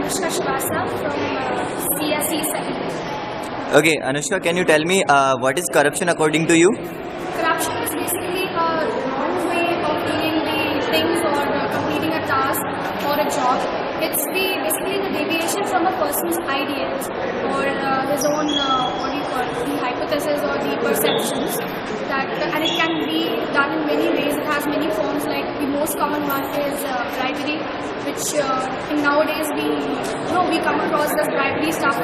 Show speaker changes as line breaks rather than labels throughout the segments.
Anushka Shrivastava from CSE second year.
Okay, Anushka, can you tell me what is corruption according to you?
Corruption is basically a wrong way of doing the things or completing a task or a job. It's basically the deviation from a person's ideals or his own the hypothesis or the perceptions. And it can be done in many ways. It has many forms. Like the most common one is bribery, which in nowadays we come across this bribery stuff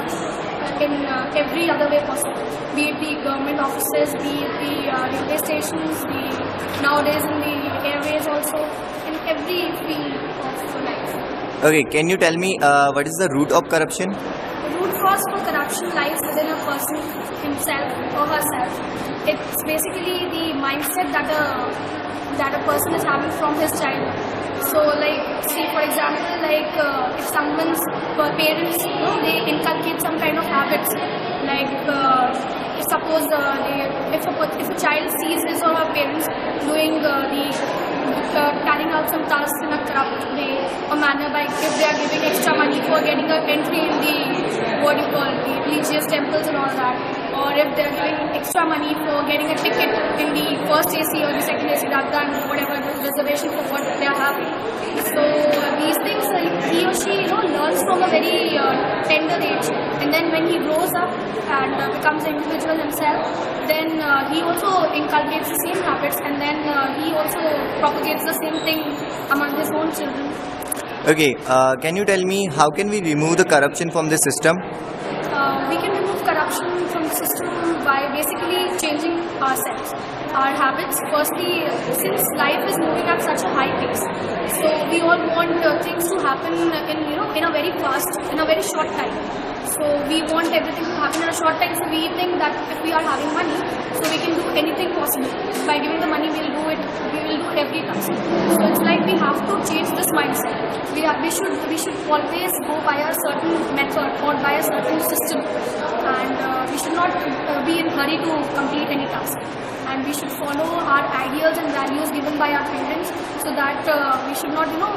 in every other way possible. Be it the government offices, be it the railway stations, nowadays in the airways also, in every field of life.
Okay, can you tell me what is the root of corruption?
The root cause for corruption lies within a person himself or herself. It's basically the mindset that a person is having from his childhood. So, like, see, for example, like if someone's parents, they inculcate some kind of habits, like suppose if a child sees his or her parents doing carrying out some tasks in a corrupt way or manner, by if they are giving extra money for getting an entry in the the religious temples and all that, or if they are giving extra money for getting a ticket in the first AC or the second AC, rather than whatever reservation for what they are having. So these things he or she learns from a very tender age, and then when he grows up and becomes an individual himself, then he also inculcates the same habits, and then he also propagates the same thing among his own children.
Okay, can you tell me how can we remove the corruption from the system?
We can remove corruption from the system by basically changing ourselves, our habits. Firstly, since life is moving at such a high pace, so we all want things to happen in a very short time. So we want everything to happen in a short time. So we think that if we are having money, so we can do anything possible. By giving the money, we will do every task. So it's like we have to change this mindset. We should always go by a certain method or by a certain system, and we should not be in hurry to complete any task. And we should follow our ideals and values given by our parents, so that we should not go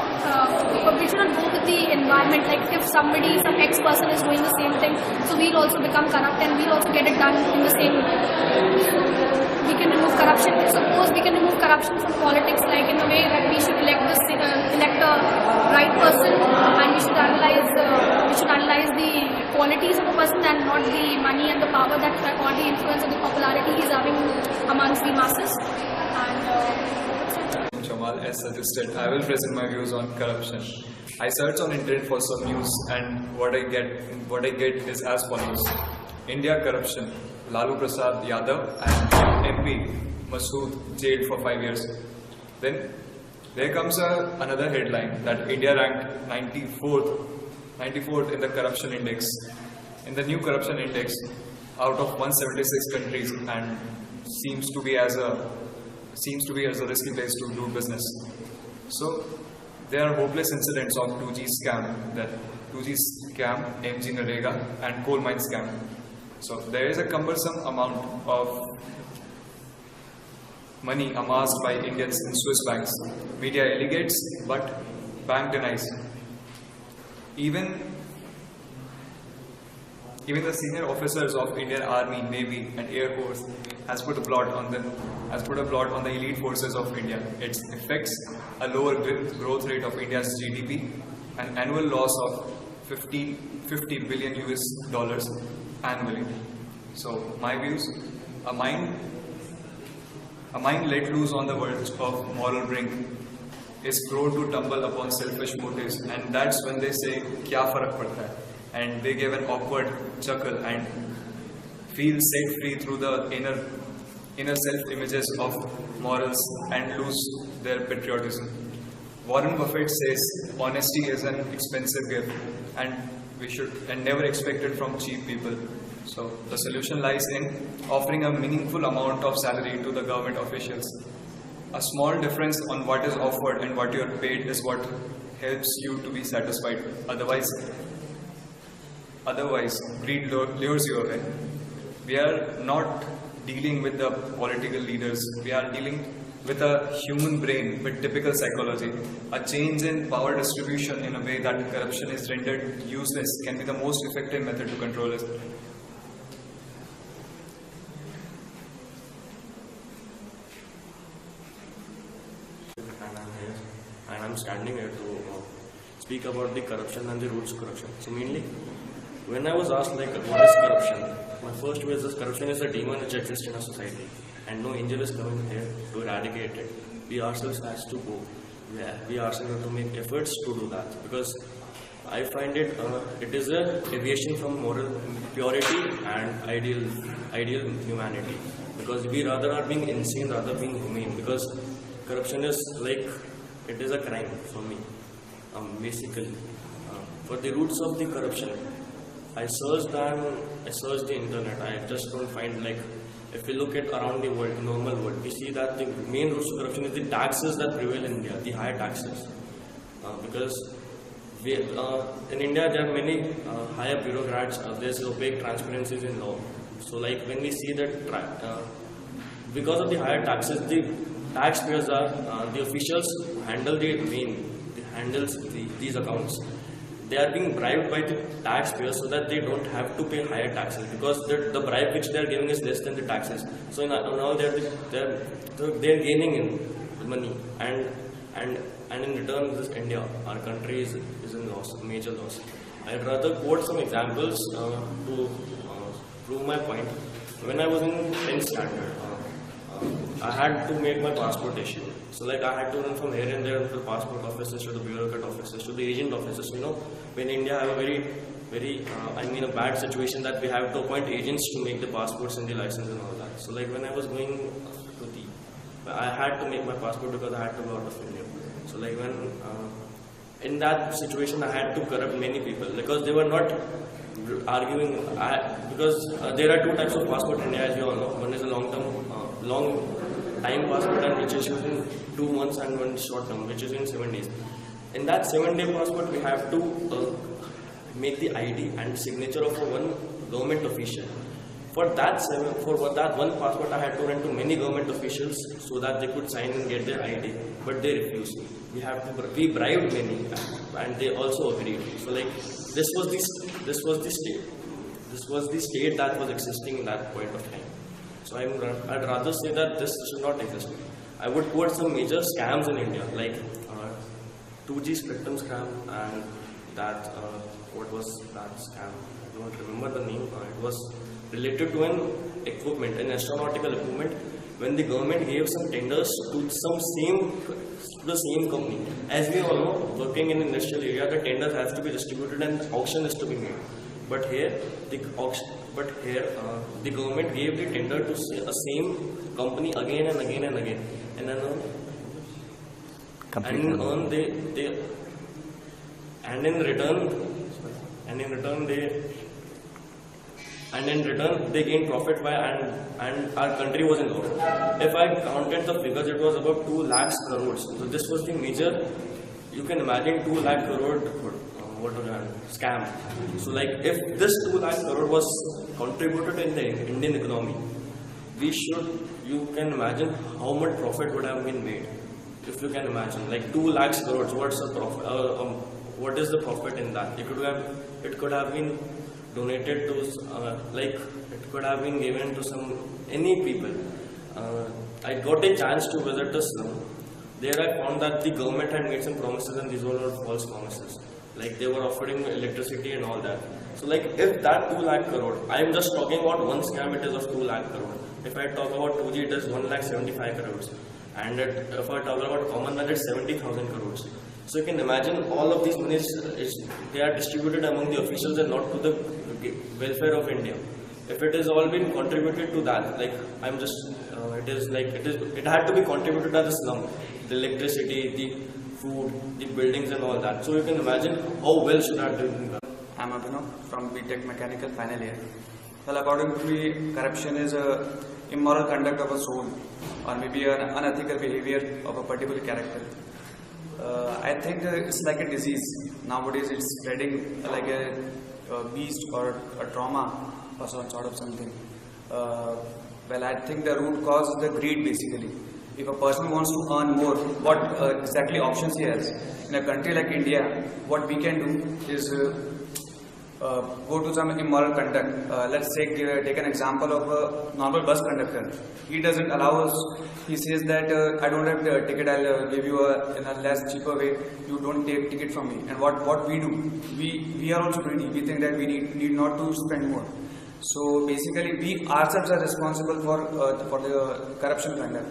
with the environment. Like if some ex person is doing the same thing, so we'll also become corrupt and we'll also get it done in the same way. So we can remove corruption. Suppose we can remove corruption from politics, like in a way that we should elect a right person, and we should analyze the qualities of a person and not the money and the power or the influence and the popularity he's having amongst the masses. And
Jamal, as suggested, I will present my views on corruption. I search on internet for some news, and what I get is as follows: India corruption, Lalu Prasad Yadav and MP Masood jailed for 5 years. Then there comes another headline that India ranked 94th in the corruption index, in the new corruption index, out of 176 countries, and seems to be as a risky place to do business. So there are hopeless incidents of 2G scam, MG Narega and coal mine scam. So there is a cumbersome amount of money amassed by Indians in Swiss banks. Media allegates, but bank denies. Even the senior officers of Indian Army, Navy and Air Force has put a blot on the elite forces of India. It affects a lower growth rate of India's GDP, an annual loss of $50 billion annually. So my views: a mind let loose on the verge of moral brink is prone to tumble upon selfish motives, and that's when they say "Kya farak padta hai?" and they give an awkward chuckle and feel set free through the inner self-images of morals and lose their patriotism. Warren Buffett says honesty is an expensive gift, and we should never expect it from cheap people. So the solution lies in offering a meaningful amount of salary to the government officials. A small difference on what is offered and what you are paid is what helps you to be satisfied. Otherwise, greed lures you away. We are not dealing with the political leaders. We are dealing with a human brain with typical psychology. A change in power distribution in a way that corruption is rendered useless can be the most effective method to control it.
And I'm here, and I'm standing here to speak about the corruption and the roots of corruption. So mainly, when I was asked like what is corruption, my first view is this: corruption is a demon which exists in our society, and no angel is coming here to eradicate it. We ourselves has to go. We ourselves have to make efforts to do that, because I find it is a deviation from moral purity and ideal humanity. Because we rather are being insane rather being humane. Because corruption is like, it is a crime for me. Basically, for the roots of the corruption, I searched the internet. I just don't find, like, if we look at around the world, normal world, we see that the main roots of corruption is the taxes that prevail in India, the higher taxes. Because in India there are many higher bureaucrats, there's opaque transparencies in law. So like when we see that because of the higher taxes, the taxpayers are the officials who handle these accounts. They are being bribed by the taxpayers so that they don't have to pay higher taxes, because the bribe which they are giving is less than the taxes. So now they're gaining in money, and in return, this India, our country is in loss, major loss. I'd rather quote some examples to prove my point. When I was in 10th standard, I had to make my passport issue. So like I had to run from here and there to the passport offices, to the bureaucrat offices, to the agent offices. You know, when India have a very a bad situation that we have to appoint agents to make the passports and the license and all that. So like when I was going I had to make my passport because I had to go out of India. So like when in that situation I had to corrupt many people because they were not arguing. Because there are two types of passport in India, as you all know. One is a long time passport, and which is in 2 months, and one short term, which is in 7 days. In that 7-day passport, we have to make the ID and signature of one government official. For that one passport, I had to run to many government officials so that they could sign and get their ID, but they refused. We bribed many, and they also agreed. So like this was the state that was existing in that point of time. So I'd rather say that this should not exist. I would quote some major scams in India, like 2G spectrum scam, and that what was that scam? I don't remember the name. It was related to an astronautical equipment. When the government gave some tenders to the same company. As we all know, working in industrial area, the tenders have to be distributed and auction is to be made. But here, the government gave the tender to a same company again and again and again, and in return they gained profit and our country was in loss. If I counted the figures, it was about 2 lakhs crores. So this was the major. You can imagine 2 lakh crore. Scam. So like if this 2 lakh crore was contributed in the Indian economy, you can imagine how much profit would have been made. If you can imagine, like 2 lakhs crores, what's the profit? What is the profit in that? It could have been donated to it could have been given to any people. I got a chance to visit a slum. There I found that the government had made some promises, and these were all false promises. Like they were offering electricity and all that. So like if that 2 lakh crore, I am just talking about one scam, it is of 2 lakh crore. If I talk about 2G, it is 1,75,000 crores. And if I talk about Commonwealth, it's 70,000 crores. So you can imagine all of these monies, they are distributed among the officials and not to the welfare of India. If it has all been contributed to that, like it had to be contributed to the slum, the electricity, the food, the buildings and all that. So you can imagine how well should that have been done.
I'm Abhinav from BTech Mechanical final year. Well, according to me, corruption is a immoral conduct of a soul, or maybe an unethical behavior of a particular character. I think it's like a disease. Nowadays it's spreading like a beast or a trauma or some sort of something. Well, I think the root cause is the greed basically. if a person wants to earn more, what exactly options he has? In a country like India, what we can do is go to some immoral conduct. Let's take an example of a normal bus conductor. He doesn't allow us. He says that I don't have the ticket. I'll give you in a less cheaper way. You don't take ticket from me. And what we do, we are also greedy. We think that we need not to spend more. So basically, we ourselves are responsible for the corruption conduct.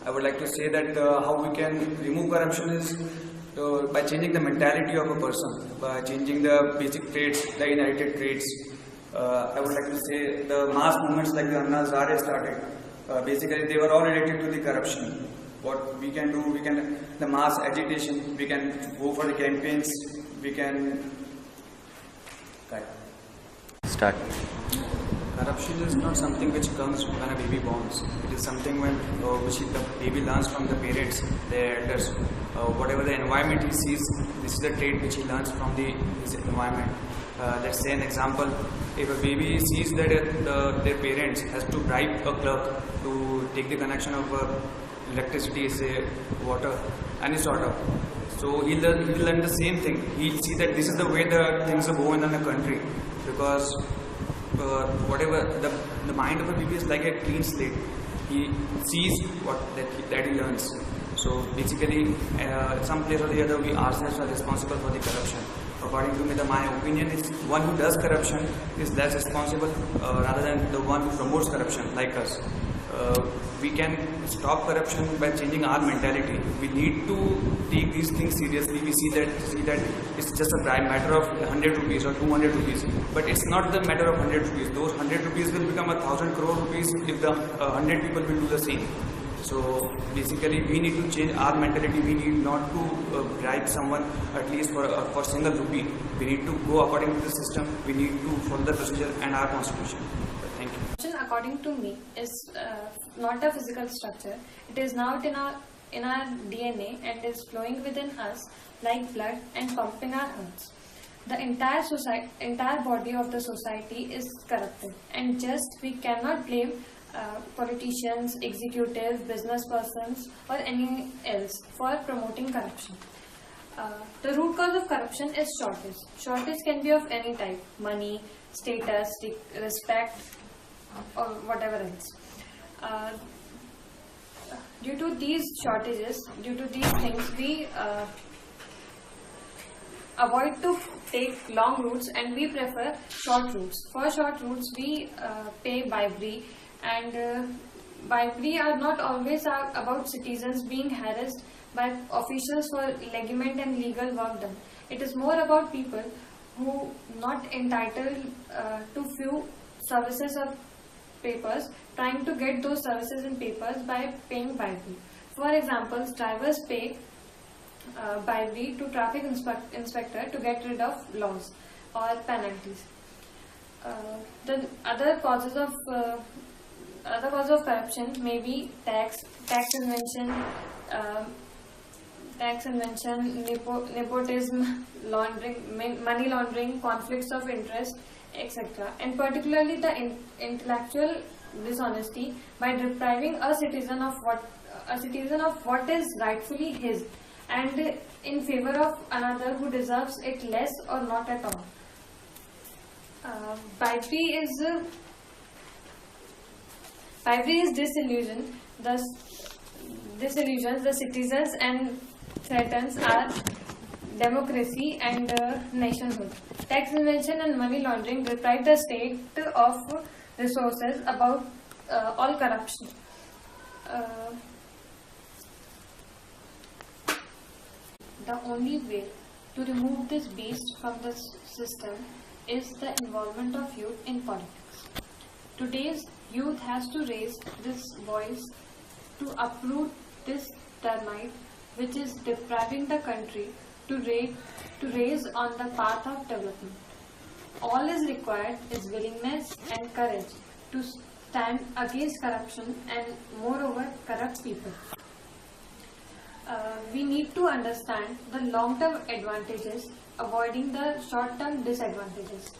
I would like to say that how we can remove corruption is by changing the mentality of a person, by changing the basic traits, the inherited traits. I would like to say the mass movements like the Anna Hazare started. Basically, they were all related to the corruption. What we can do, the mass agitation, we can go for the campaigns, we can.
Start.
Corruption is not something which comes when a baby borns. It is something which the baby learns from the parents, their elders. Whatever the environment he sees, this is the trait which he learns from his environment. Let's say an example, if a baby sees that their parents has to bribe a clerk to take the connection of electricity, say water, any sort of. So he'll learn the same thing. He'll see that this is the way the things are going in the country, because whatever the mind of a baby is like a clean slate. He sees that he learns. So basically, some place or the other, we ourselves are responsible for the corruption. According to me, my opinion is one who does corruption is less responsible rather than the one who promotes corruption, like us. We can stop corruption by changing our mentality. We need to take these things seriously. We see that it's just a matter of 100 rupees or 200 rupees, but it's not the matter of 100 rupees. Those 100 rupees will become 1,000 crore rupees if the 100 people will do the same. So basically, we need to change our mentality. We need not to bribe someone at least for single rupee. We need to go according to the system. We need to follow the procedure and our constitution. Thank you.
Corruption, according to me, is not a physical structure. It is now in our DNA and is flowing within us like blood and pumping our hearts. The entire body of the society is corrupted, and we cannot blame politicians, executives, business persons, or any else for promoting corruption. The root cause of corruption is shortage. Shortage can be of any type: money, status, respect, or whatever else. Due to these shortages, due to these things, we avoid to take long routes and we prefer short routes. For short routes, we pay bribery, and bribery are not always about citizens being harassed by officials for legitimate and legal work done. It is more about people who not entitled to few services or papers, trying to get those services and papers by paying bribery. For example, drivers pay bribery to traffic inspector to get rid of laws or penalties. The other causes of corruption may be tax invention, nepotism, money laundering, conflicts of interest, etc. And particularly the intellectual dishonesty by depriving a citizen of what is rightfully his, and in favor of another who deserves it less or not at all. Bribery is disillusions the citizens and threatens our democracy and nationhood. Tax invention and money laundering deprive the state of resources about all corruption. The only way to remove this beast from the system is the involvement of youth in politics. Today's youth has to raise this voice to uproot this termite which is depriving the country to raise on the path of development. All is required is willingness and courage to stand against corruption and moreover corrupt people. We need to understand the long-term advantages, avoiding the short-term disadvantages.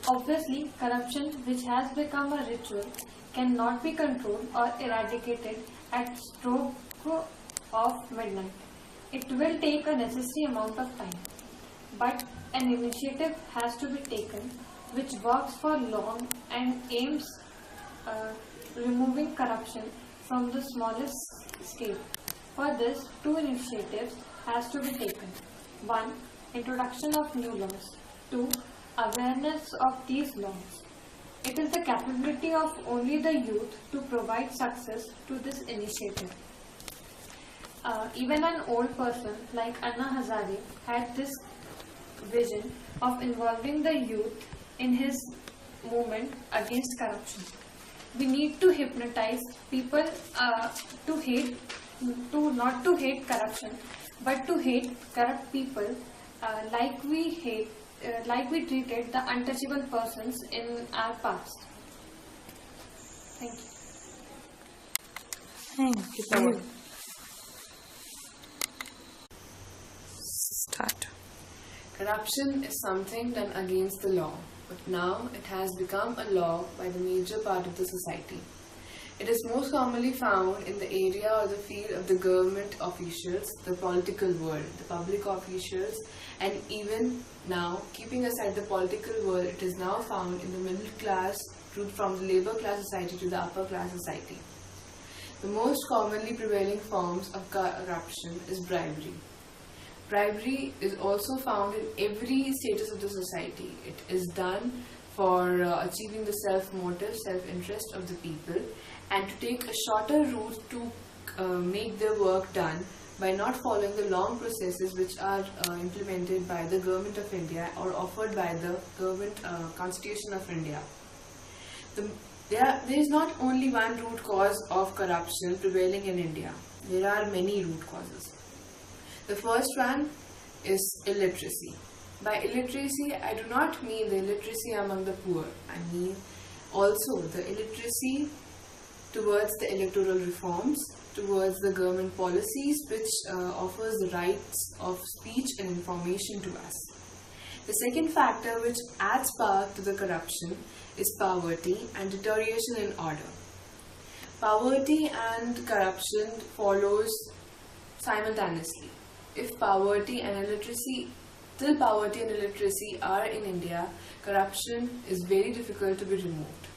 Obviously, corruption, which has become a ritual, cannot be controlled or eradicated
at stroke of midnight. It will take a necessary amount of time, but an initiative has to be taken which works for long and aims removing corruption from the smallest scale. For this, two initiatives has to be taken. 1. Introduction of new laws. 2. Awareness of these laws. It is the capability of only the youth to provide success to this initiative. Even an old person like Anna Hazare had this vision of involving the youth in his movement against corruption. We need to hypnotize people not to hate corruption, but to hate corrupt people like we treated the untouchable persons in our past. Thank you.
Thank you. Start.
Corruption is something done against the law, but now it has become a law by the major part of the society. It is most commonly found in the area or the field of the government officials, the political world, the public officials, and even now, keeping aside the political world, it is now found in the middle class, from the labor class society to the upper class society. The most commonly prevailing forms of corruption is bribery. Bribery is also found in every status of the society. It is done for achieving the self-motive, self-interest of the people, and to take a shorter route to make their work done by not following the long processes which are implemented by the Government of India or offered by the Government Constitution of India. There is not only one root cause of corruption prevailing in India. There are many root causes. The first one is illiteracy. By illiteracy, I do not mean the illiteracy among the poor. I mean also the illiteracy towards the electoral reforms, towards the government policies which offers the rights of speech and information to us. The second factor which adds power to the corruption is poverty and deterioration in order. Poverty and corruption follows simultaneously. If poverty and illiteracy, till poverty and illiteracy are in India, corruption is very difficult to be removed.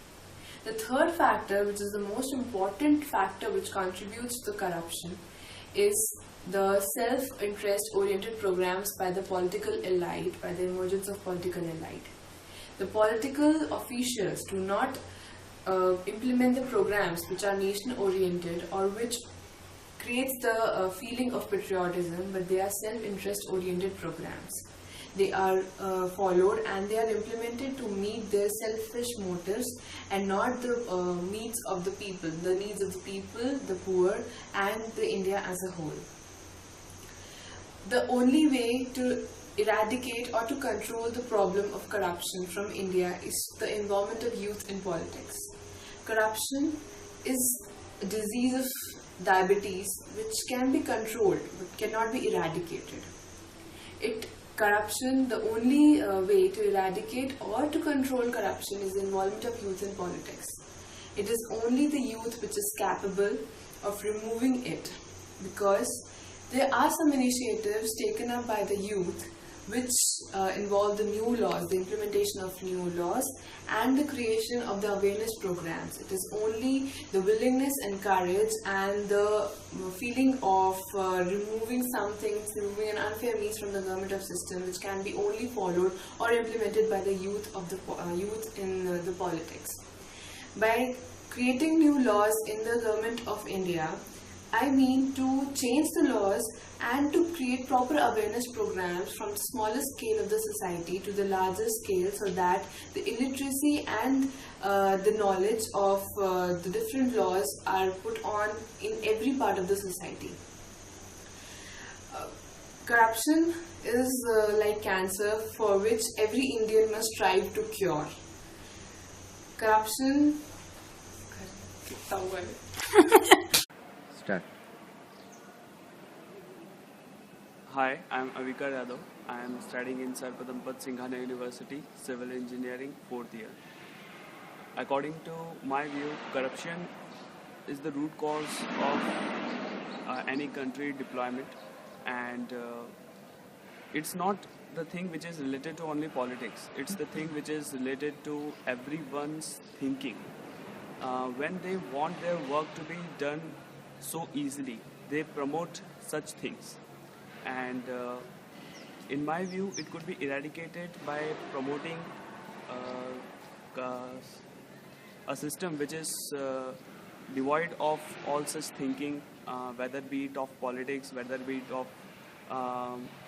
The third factor, which is the most important factor which contributes to corruption, is the self-interest oriented programs by the political elite, by the emergence of political elite. The political officials do not implement the programs which are nation oriented or which creates the feeling of patriotism, but they are self-interest oriented programs. They are followed and they are implemented to meet their selfish motives and not the needs of the people, the poor and the India as a whole. The only way to eradicate or to control the problem of corruption from India is the involvement of youth in politics. Corruption is a disease of diabetes which can be controlled but cannot be eradicated. Corruption, the only way to eradicate or to control corruption is the involvement of youth in politics. It is only the youth which is capable of removing it, because there are some initiatives taken up by the youth which involve the new laws, the implementation of new laws and the creation of the awareness programs. It is only the willingness and courage and the feeling of removing an unfair means from the government of system which can be only followed or implemented by the youth in the politics. By creating new laws in the government of India, I mean to change the laws and to create proper awareness programs from the smallest scale of the society to the larger scale, so that the illiteracy and the knowledge of the different laws are put on in every part of the society. Corruption is like cancer for which every Indian must strive to cure. Corruption.
Start.
Hi, I am Avikar Yadav. I am studying in Sir Padampat Singhania University, Civil Engineering, 4th year. According to my view, corruption is the root cause of any country deployment, and it's not the thing which is related to only politics. It's the thing which is related to everyone's thinking. When they want their work to be done so easily, they promote such things, and in my view, it could be eradicated by promoting a system which is devoid of all such thinking, whether be it of politics, whether be it of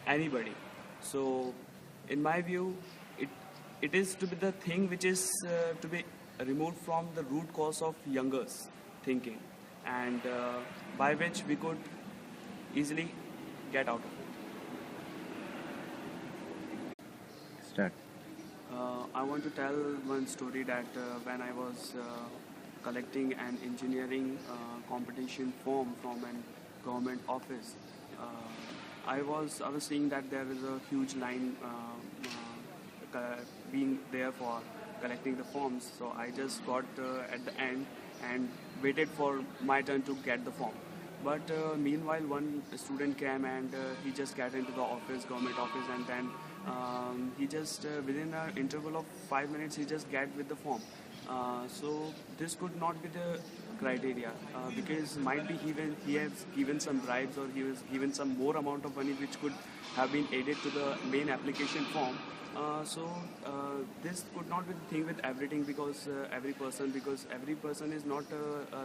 anybody. So, in my view, it is to be the thing which is to be removed from the root cause of youngers' thinking, and by which we could easily get out of it.
Start.
I want to tell one story that when I was collecting an engineering competition form from a government office, I was seeing that there is a huge line being there for collecting the forms. So I just got at the end and waited for my turn to get the form. But meanwhile, one student came and he just got into the office, government office, and then he just within an interval of 5 minutes he just got with the form. So this could not be the criteria because might be he has given some bribes, or he was given some more amount of money which could have been added to the main application form. So this could not be the thing with everything, because every person is not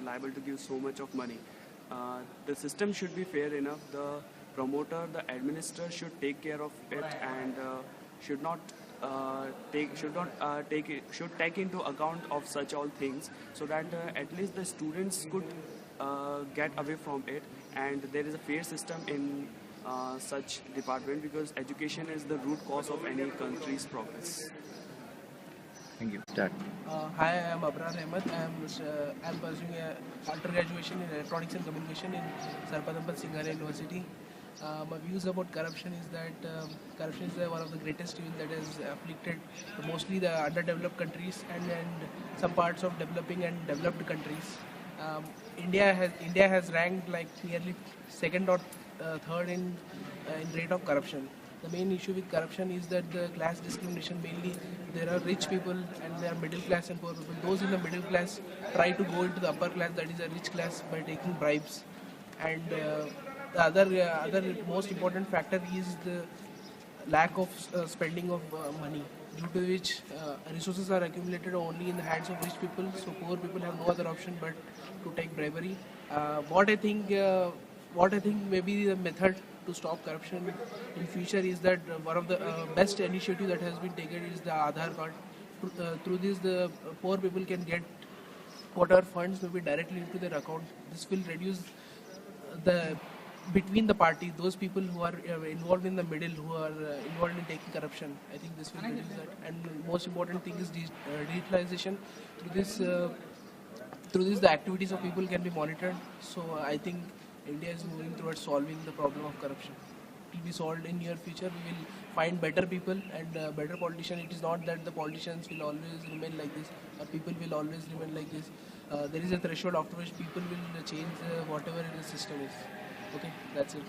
liable to give so much of money. The system should be fair enough. The promoter, the administrator should take care of it, and should take into account of such all things, so that at least the students could get away from it, and there is a fair system in such department, because education is the root cause of any country's progress.
Thank you. Start.
Hi, I am Abrar Ahmed. I am pursuing after graduation in electronics and communication in Sir Padampat Singhania University. My views about corruption is that corruption is one of the greatest evils that has afflicted mostly the underdeveloped countries and some parts of developing and developed countries. India has ranked like nearly second or third in rate of corruption. The main issue with corruption is that the class discrimination. Mainly there are rich people and there are middle class and poor people. Those in the middle class try to go into the upper class, that is a rich class, by taking bribes. And the other most important factor is the lack of spending of money, due to which resources are accumulated only in the hands of rich people, so poor people have no other option but to take bribery. What I think may be the method to stop corruption in future is that one of the best initiative that has been taken is the Aadhaar card. Through this, the poor people can get whatever funds may be directly into their account. This will reduce the between the party, those people who are involved in the middle, who are involved in taking corruption. I think this will reduce that. And most important thing is digitalization. Through this, the activities of people can be monitored. So I think India is moving towards solving the problem of corruption. It will be solved in near future. We will find better people and better politicians. It is not that the politicians will always remain like this, or people will always remain like this. There is a threshold after which people will change whatever the system is. Okay, that's it.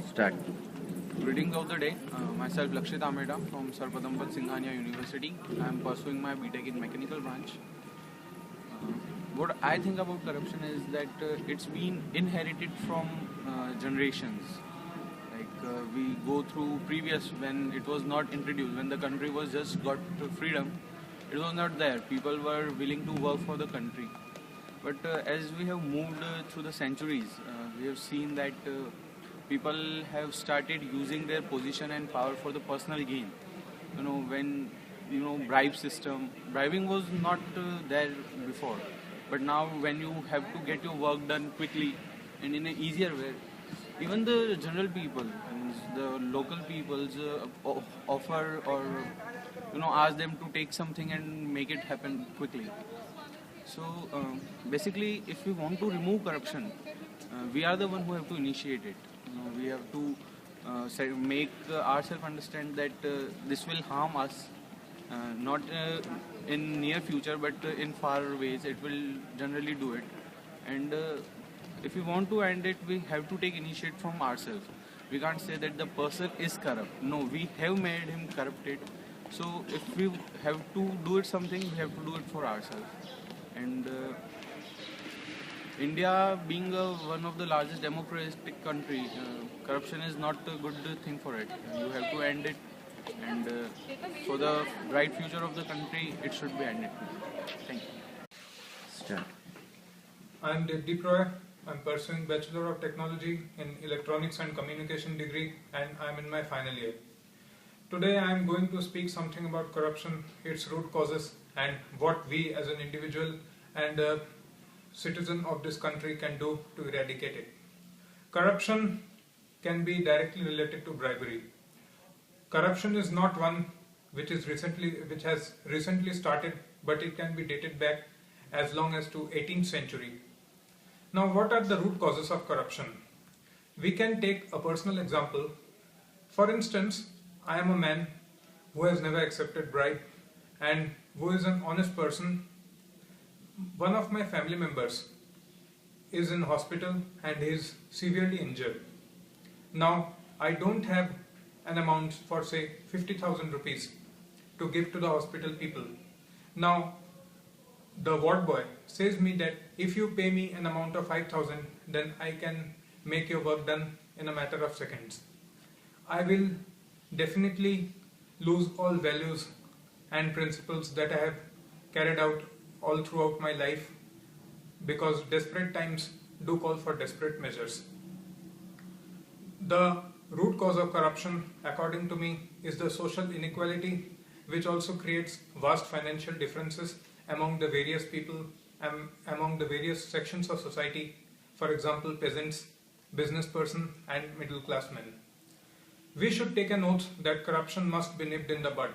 Start.
Greetings of the day. Myself Lakshit Ameda from Sir Padampat Singhania University. I am pursuing my BTech in mechanical branch. What I think about corruption is that it's been inherited from generations. Like we go through previous, when it was not introduced, when the country was just got freedom, it was not there. People were willing to work for the country. But as we have moved through the centuries, we have seen that people have started using their position and power for the personal gain. When bribing was not there before. But now when you have to get your work done quickly and in an easier way, even the general people, the local peoples offer or ask them to take something and make it happen quickly. So basically, if we want to remove corruption, we are the one who have to initiate it. We have to make ourselves understand that this will harm us, not in near future, but in far ways it will generally do it. And if we want to end it, we have to take initiative from ourselves. We can't say that the person is corrupt. No, we have made him corrupted. So if we have to do it something, we have to do it for ourselves. And India being one of the largest democratic country, corruption is not a good thing for it. You have to end it, and for the bright future of the country, it should be ended. Thank you.
Start.
I'm Devdeep Roy. I'm pursuing Bachelor of Technology in Electronics and Communication degree, and I'm in my final year. Today I'm going to speak something about corruption, its root causes, and what we as an individual and a citizen of this country can do to eradicate it. Corruption can be directly related to bribery. Corruption is not one which has recently started, but it can be dated back as long as to 18th century. Now, what are the root causes of corruption? We can take a personal example. For instance, I am a man who has never accepted bribe and who is an honest person. One of my family members is in hospital and is severely injured. Now, I don't have an amount for say 50,000 rupees to give to the hospital people. Now, the ward boy says me that if you pay me an amount of 5,000, then I can make your work done in a matter of seconds. I will definitely lose all values and principles that I have carried out all throughout my life, because desperate times do call for desperate measures. The root cause of corruption, according to me, is the social inequality, which also creates vast financial differences among the various people, among the various sections of society, for example, peasants, business person, and middle class men. We should take an oath that corruption must be nipped in the bud.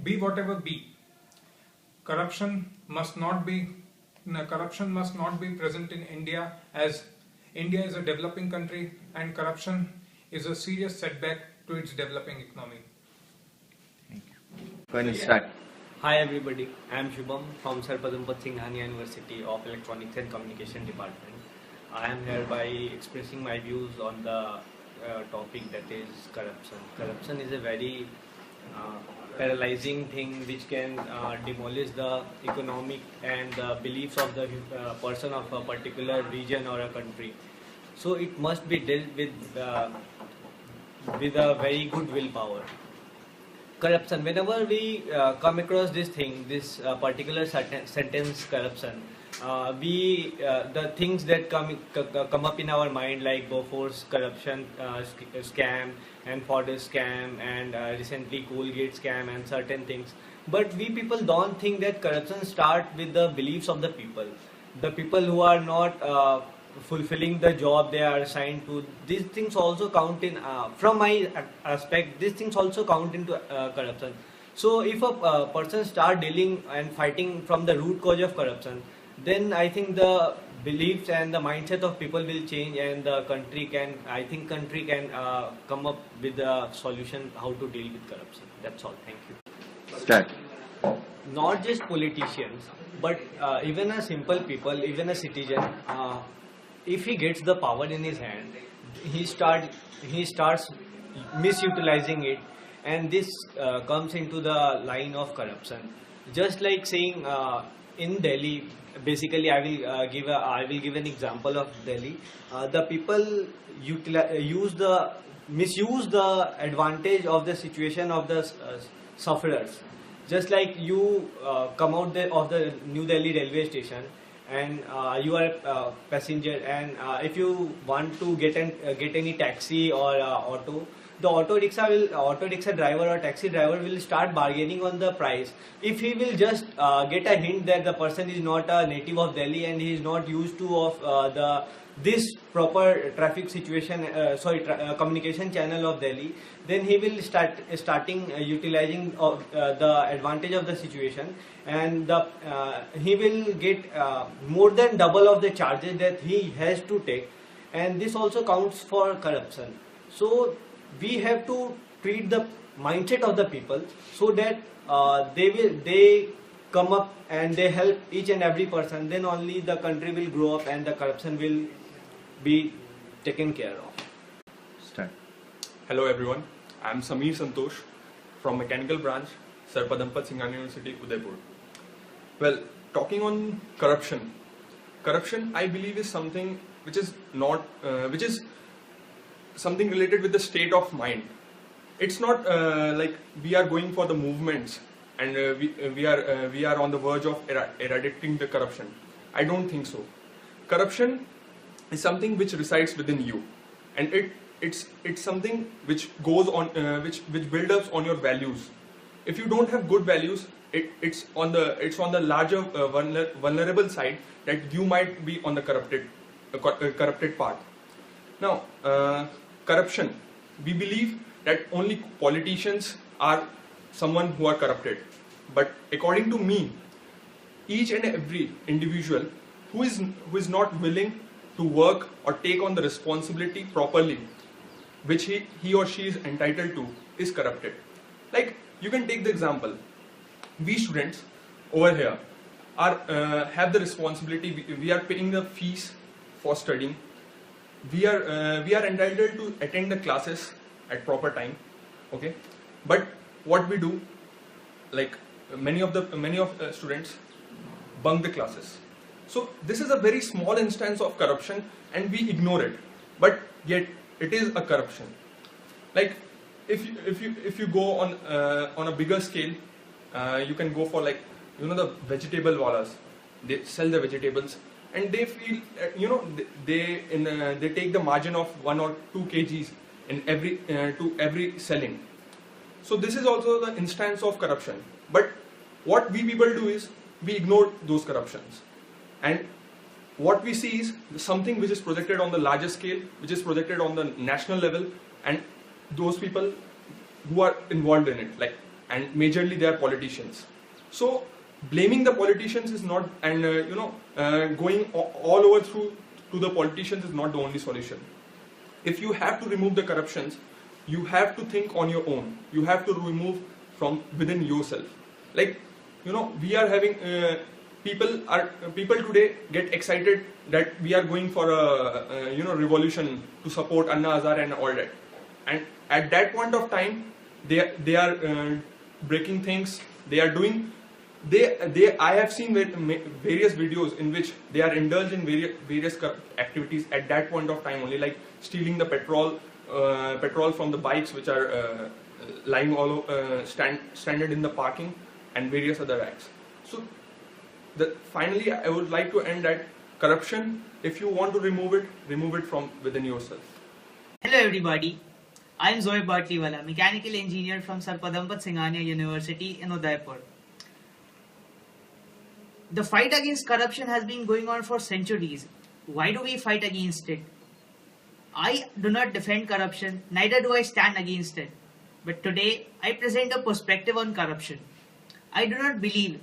Be whatever be, corruption must not be present in India, as India is a developing country and corruption is a serious setback to its developing economy.
Thank you. Go ahead and start.
Hi everybody, I am Shubham from Sir Padampat Singhania University of Electronics and Communication Department. I am here by expressing my views on the topic that is corruption. Corruption is a very paralyzing thing which can demolish the economic and the beliefs of the person of a particular region or a country. So it must be dealt with a very good willpower. Corruption, whenever we come across this thing, this particular sentence corruption, the things that come up in our mind, like Bofor's corruption scam and Ford's scam and recently Colgate scam and certain things. But we people don't think that corruption starts with the beliefs of the people. The people who are not fulfilling the job they are assigned to, these things also count in, from my aspect, these things also count into corruption. So if a person start dealing and fighting from the root cause of corruption, then I think the beliefs and the mindset of people will change, and the country can come up with a solution how to deal with corruption. That's all. Thank you.
Start.
Not just politicians, but even a simple people, even a citizen, if he gets the power in his hand, he starts misutilizing it, and this comes into the line of corruption. Just like saying in Delhi, basically I will give an example of Delhi. The people misuse the advantage of the situation of the sufferers. Just like you come out of the New Delhi railway station, and you are a passenger, and if you want to get any taxi or auto, the auto rickshaw driver or taxi driver will start bargaining on the price. If he will just get a hint that the person is not a native of Delhi and he is not used to this proper traffic situation, communication channel of Delhi, then he will starting utilizing the advantage of the situation, and he will get more than double of the charges that he has to take, and this also counts for corruption. So we have to treat the mindset of the people so that they come up and they help each and every person, then only the country will grow up and the corruption will be taken care of.
Start. Hello everyone, I am Sameer Santosh from Mechanical Branch, Sir Padampat Singhania University, Udaipur. Well, talking on corruption. Corruption, I believe, is something which is not, which is something related with the state of mind. It's not like we are going for the movements and we are on the verge of eradicating the corruption. I don't think so. Corruption is something which resides within you, and it's something which goes on, which builds up on your values. If you don't have good values, it's on the larger vulnerable side that you might be on the corrupted path. Now, corruption. We believe that only politicians are someone who are corrupted. But according to me, each and every individual who is not willing to work or take on the responsibility properly, which he or she is entitled to, is corrupted. Like, you can take the example. We students over here have the responsibility. We are paying the fees for studying. We are entitled to attend the classes at proper time. Okay, but what we do, like many of students bunk the classes. So this is a very small instance of corruption, and we ignore it. But yet it is a corruption. Like if you go on a bigger scale, you can go for, like, the vegetable wallas. They sell the vegetables, and they feel they take the margin of 1 or 2 kgs in every selling. So this is also the instance of corruption. But what we people do is we ignore those corruptions, and what we see is something which is projected on the larger scale, which is projected on the national level, and those people who are involved in it, and majorly they are politicians. So blaming the politicians is not, and going all over through to the politicians is not the only solution. If you have to remove the corruptions, you have to think on your own. You have to remove from within yourself. Like, we are having people today get excited that we are going for a revolution to support Anna Hazare and all that, and at that point of time they are breaking things. They are doing. I have seen various videos in which they are indulged in various activities at that point of time only, like stealing the petrol from the bikes which are lying all stranded in the parking, and various other acts. So finally, I would like to end that corruption, if you want to remove it from within yourself.
Hello everybody, I am Zoe Bartliwala, mechanical engineer from Sir Padampat Singhania University in Udaipur. The fight against corruption has been going on for centuries. Why do we fight against it? I do not defend corruption, neither do I stand against it. But today, I present a perspective on corruption. I do not believe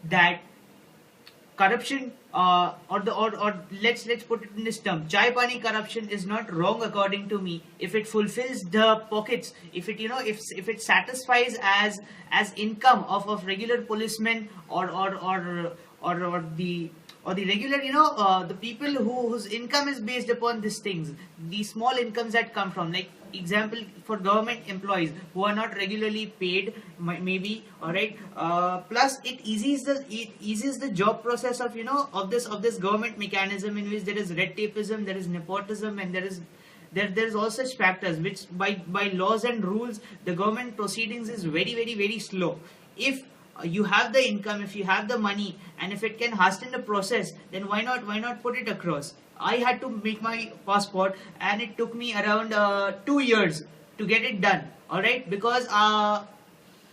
that corruption, or let's put it in this term, chai pani corruption is not wrong according to me if it fulfills the pockets, if it satisfies as income of regular policemen or the regular, the people whose income is based upon these things, the small incomes that come from, like example for government employees who are not regularly paid, maybe, all right. Plus, it eases the job process of this government mechanism in which there is red tapeism, there is nepotism, and there is all such factors which by laws and rules the government proceedings is very, very, very slow. If you have the income, if you have the money, and if it can hasten the process, then why not put it across? I had to make my passport, and it took me around 2 years to get it done. All right, because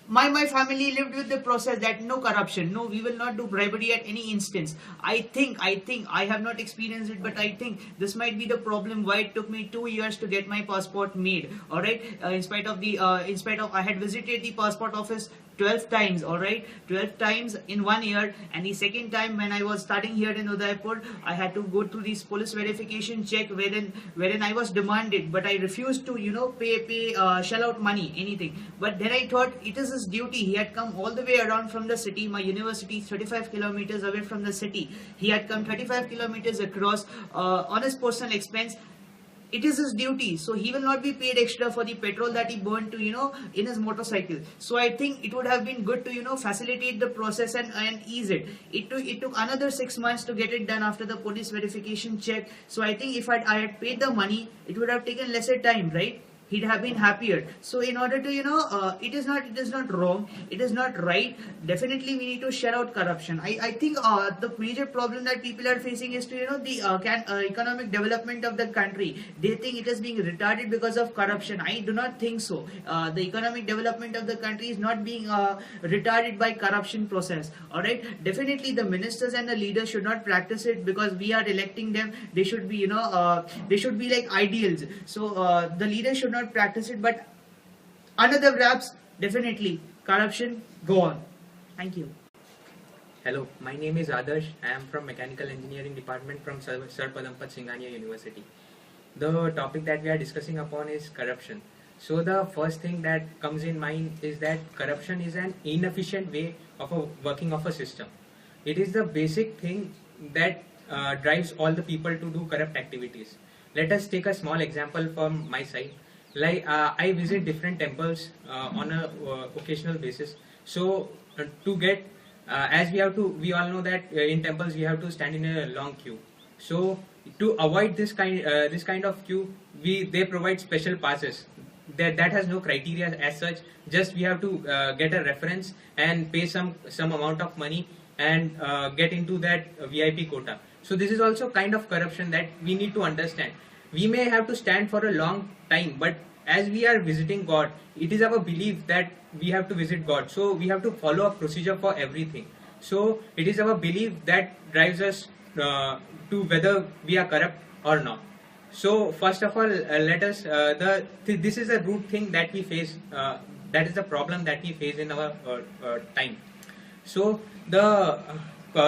my family lived with the process that no corruption, no, we will not do bribery at any instance. I think I have not experienced it, but I think this might be the problem why it took me 2 years to get my passport made. All right, in spite of I had visited the passport office 12 times, alright, 12 times in 1 year. And the second time when I was starting here in Udaipur, I had to go through this police verification check wherein I was demanded, but I refused to, shell out money, anything. But then I thought it is his duty. He had come all the way around from the city. My university is 35 kilometers away from the city. He had come 35 kilometers across on his personal expense. It is his duty, so he will not be paid extra for the petrol that he burned to, in his motorcycle. So I think it would have been good to, facilitate the process and ease it. It took another 6 months to get it done after the police verification check. So I think if I had paid the money, it would have taken lesser time, right? He'd have been happier. So in order to, it is not wrong, it is not right. Definitely we need to shut out corruption. I think the major problem that people are facing is to, the economic development of the country. They think it is being retarded because of corruption. I do not think so. The economic development of the country is not being retarded by corruption process. Alright, definitely the ministers and the leaders should not practice it because we are electing them. They should be, they should be like ideals. So the leaders should not practice it, but under the wraps, definitely corruption, go on. Thank you.
Hello, my name is Adarsh. I am from Mechanical Engineering Department from Sir Padampat Singhania University. The topic that we are discussing upon is corruption. So the first thing that comes in mind is that corruption is an inefficient way of working of a system. It is the basic thing that drives all the people to do corrupt activities. Let us take a small example from my side. Like I visit different temples on a occasional basis. So to get, as we all know that in temples we have to stand in a long queue. So to avoid this kind of queue, they provide special passes. That has no criteria as such. Just we have to get a reference and pay some amount of money and get into that VIP quota. So this is also kind of corruption that we need to understand. We may have to stand for a long time, but as we are visiting God, it is our belief that we have to visit God. So we have to follow a procedure for everything. So it is our belief that drives us to whether we are corrupt or not. So first of all, let us, this is a root thing that we face, that is the problem that we face in our time. So the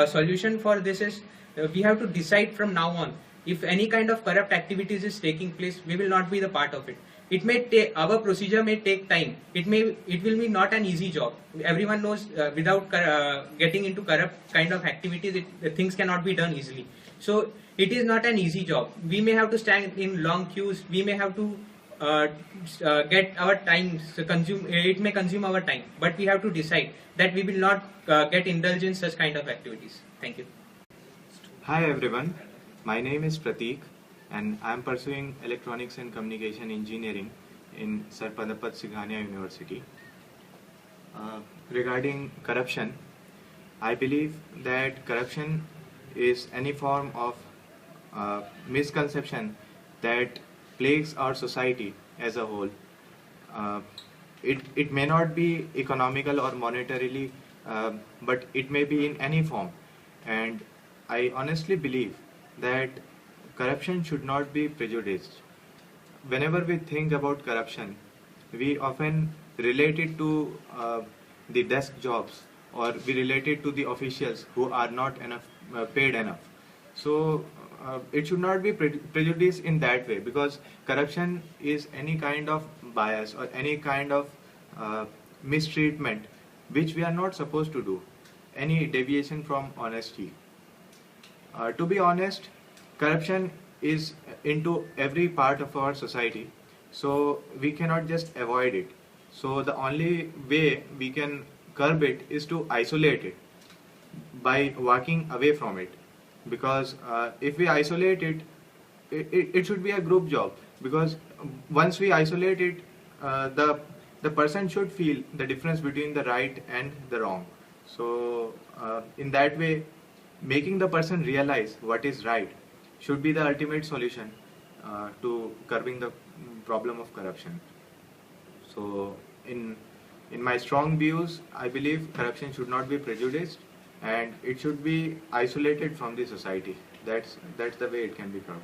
solution for this is we have to decide from now on. If any kind of corrupt activities is taking place, we will not be the part of it. It may take, our procedure may take time. It will be not an easy job. Everyone knows without getting into corrupt kind of activities, things cannot be done easily. So it is not an easy job. We may have to stand in long queues. We may have to get our time consume. It may consume our time, but we have to decide that we will not get indulged in such kind of activities. Thank you.
Hi everyone. My name is Prateek and I am pursuing Electronics and Communication Engineering in Sir Padampat Singhania University. Regarding corruption, I believe that corruption is any form of misconception that plagues our society as a whole. It may not be economical or monetarily, but it may be in any form. And I honestly believe that corruption should not be prejudiced. Whenever we think about corruption, we often relate it to the desk jobs, or we relate it to the officials who are not paid enough. So it should not be prejudiced in that way, because corruption is any kind of bias or any kind of mistreatment which we are not supposed to do, any deviation from honesty. To be honest, corruption is into every part of our society, so we cannot just avoid it. So the only way we can curb it is to isolate it by walking away from it, because if we isolate it, it should be a group job, because once we isolate it, the person should feel the difference between the right and the wrong. So in that way, making the person realize what is right should be the ultimate solution to curbing the problem of corruption. So in my strong views, I believe corruption should not be prejudiced and it should be isolated from the society. That's the way it can be curbed.